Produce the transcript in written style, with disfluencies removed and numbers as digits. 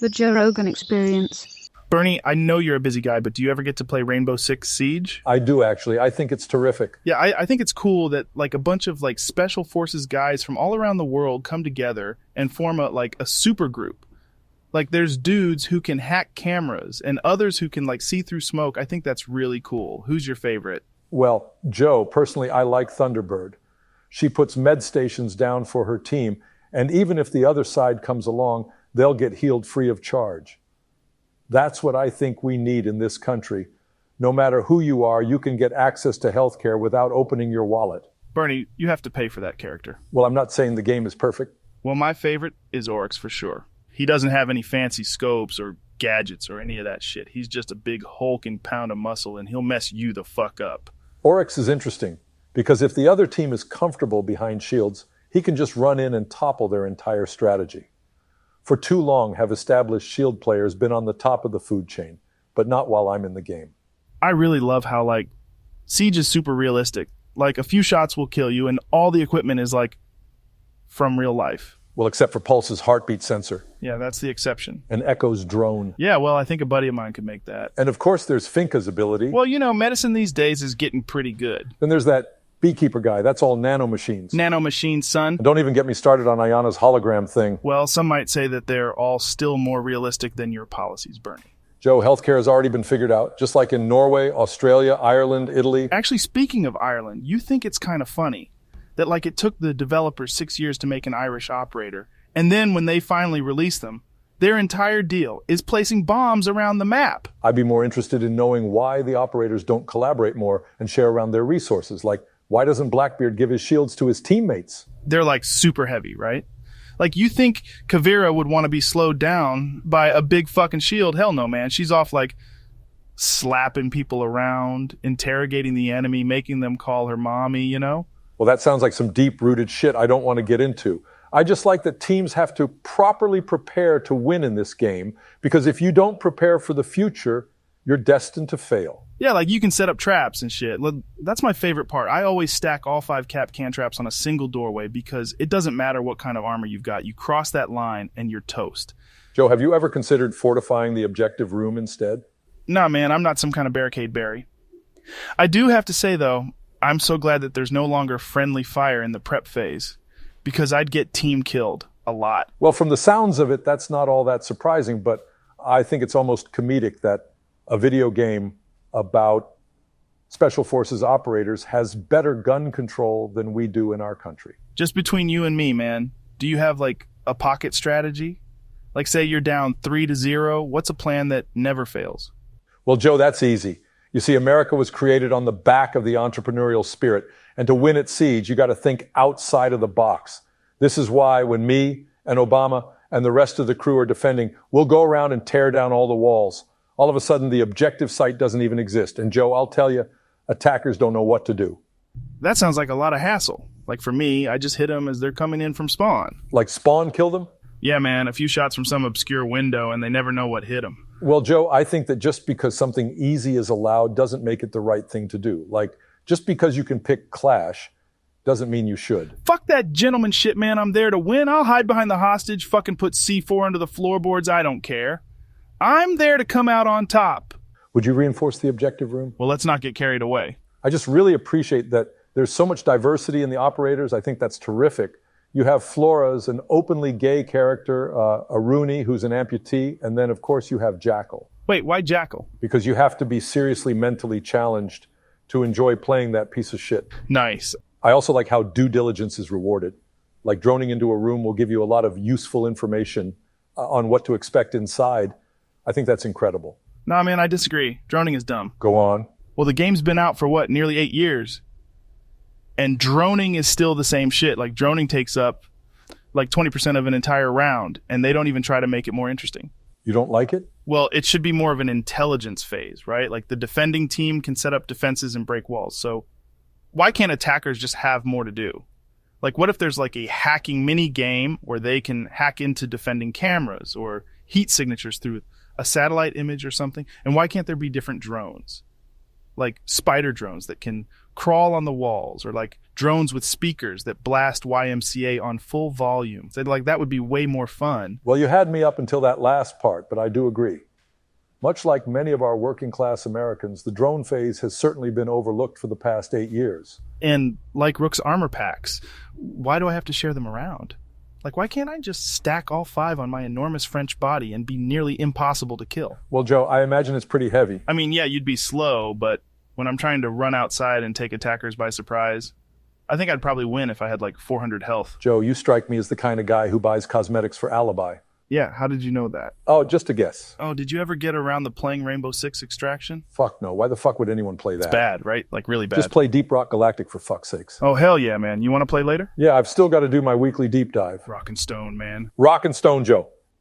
The Joe Rogan Experience. Bernie, I know you're a busy guy, but do you ever get to play Rainbow Six Siege? I do, actually. I think it's terrific. Yeah, I think it's cool that like a bunch of like special forces guys from all around the world come together and form a super group. Like there's dudes who can hack cameras and others who can like see through smoke. I think that's really cool. Who's your favorite? Well, Joe, personally, I like Thunderbird. She puts med stations down for her team, and even if the other side comes along, they'll get healed free of charge. That's what I think we need in this country. No matter who you are, you can get access to healthcare without opening your wallet. Bernie, you have to pay for that character. Well, I'm not saying the game is perfect. Well, my favorite is Oryx for sure. He doesn't have any fancy scopes or gadgets or any of that shit. He's just a big hulking pound of muscle, and he'll mess you the fuck up. Oryx is interesting because if the other team is comfortable behind shields, he can just run in and topple their entire strategy. For too long have established shield players been on the top of the food chain, but not while I'm in the game. I really love how like Siege is super realistic. Like a few shots will kill you and all the equipment is like from real life. Well, except for Pulse's heartbeat sensor. Yeah, that's the exception. And Echo's drone. Yeah, well, I think a buddy of mine could make that. And of course there's Finka's ability. Well, you know, medicine these days is getting pretty good. Then there's that beekeeper guy. That's all nanomachines. Nanomachines, son. And don't even get me started on Ayana's hologram thing. Well, some might say that they're all still more realistic than your policies, Bernie. Joe, healthcare has already been figured out, just like in Norway, Australia, Ireland, Italy. Actually, speaking of Ireland, you think it's kind of funny that like it took the developers 6 years to make an Irish operator, and then when they finally release them, their entire deal is placing bombs around the map. I'd be more interested in knowing why the operators don't collaborate more and share around their resources. Like, why doesn't Blackbeard give his shields to his teammates? They're like super heavy, right? Like you think Kavira would want to be slowed down by a big fucking shield? Hell no, man. She's off like slapping people around, interrogating the enemy, making them call her mommy, you know? Well, that sounds like some deep-rooted shit I don't want to get into. I just like that teams have to properly prepare to win in this game, because if you don't prepare for the future, you're destined to fail. Yeah, like you can set up traps and shit. That's my favorite part. I always stack all 5 cap can traps on a single doorway because it doesn't matter what kind of armor you've got. You cross that line and you're toast. Joe, have you ever considered fortifying the objective room instead? Nah, man, I'm not some kind of barricade Barry. I do have to say, though, I'm so glad that there's no longer friendly fire in the prep phase because I'd get team killed a lot. Well, from the sounds of it, that's not all that surprising, but I think it's almost comedic that a video game about special forces operators has better gun control than we do in our country. Just between you and me, man, do you have like a pocket strategy? Like say you're down 3-0, what's a plan that never fails? Well, Joe, that's easy. You see, America was created on the back of the entrepreneurial spirit, and to win at Siege, you got to think outside of the box. This is why when me and Obama and the rest of the crew are defending, we'll go around and tear down all the walls. All of a sudden, the objective site doesn't even exist. And Joe, I'll tell you, attackers don't know what to do. That sounds like a lot of hassle. Like for me, I just hit them as they're coming in from spawn. Like spawn kill them? Yeah, man, a few shots from some obscure window and they never know what hit them. Well, Joe, I think that just because something easy is allowed doesn't make it the right thing to do. Like, just because you can pick Clash doesn't mean you should. Fuck that gentleman shit, man. I'm there to win. I'll hide behind the hostage, fucking put C4 under the floorboards. I don't care. I'm there to come out on top. Would you reinforce the objective room? Well, let's not get carried away. I just really appreciate that there's so much diversity in the operators. I think that's terrific. You have Flora as an openly gay character, a Rooney who's an amputee, and then, of course, you have Jackal. Wait, why Jackal? Because you have to be seriously mentally challenged to enjoy playing that piece of shit. Nice. I also like how due diligence is rewarded. Like droning into a room will give you a lot of useful information on what to expect inside. I think that's incredible. Nah, man, I disagree. Droning is dumb. Go on. Well, the game's been out for what, nearly 8 years? And droning is still the same shit. Like droning takes up like 20% of an entire round, and they don't even try to make it more interesting. You don't like it? Well, it should be more of an intelligence phase, right? Like the defending team can set up defenses and break walls. So why can't attackers just have more to do? Like what if there's like a hacking mini game where they can hack into defending cameras or heat signatures through a satellite image or something? And why can't there be different drones? Like spider drones that can crawl on the walls, or like drones with speakers that blast YMCA on full volume. That would be way more fun. Well, you had me up until that last part, but I do agree. Much like many of our working class Americans, the drone phase has certainly been overlooked for the past 8 years. And like Rook's armor packs, why do I have to share them around? Why can't I just stack all 5 on my enormous French body and be nearly impossible to kill? Well, Joe, I imagine it's pretty heavy. I mean, yeah, you'd be slow, but when I'm trying to run outside and take attackers by surprise, I think I'd probably win if I had 400 health. Joe, you strike me as the kind of guy who buys cosmetics for alibi. Yeah, how did you know that? Oh, just a guess. Oh, did you ever get around the playing Rainbow Six Extraction? Fuck no. Why the fuck would anyone play that? It's bad, right? Really bad. Just play Deep Rock Galactic for fuck's sakes. Oh, hell yeah, man. You want to play later? Yeah, I've still got to do my weekly deep dive. Rock and Stone, man. Rock and Stone, Joe.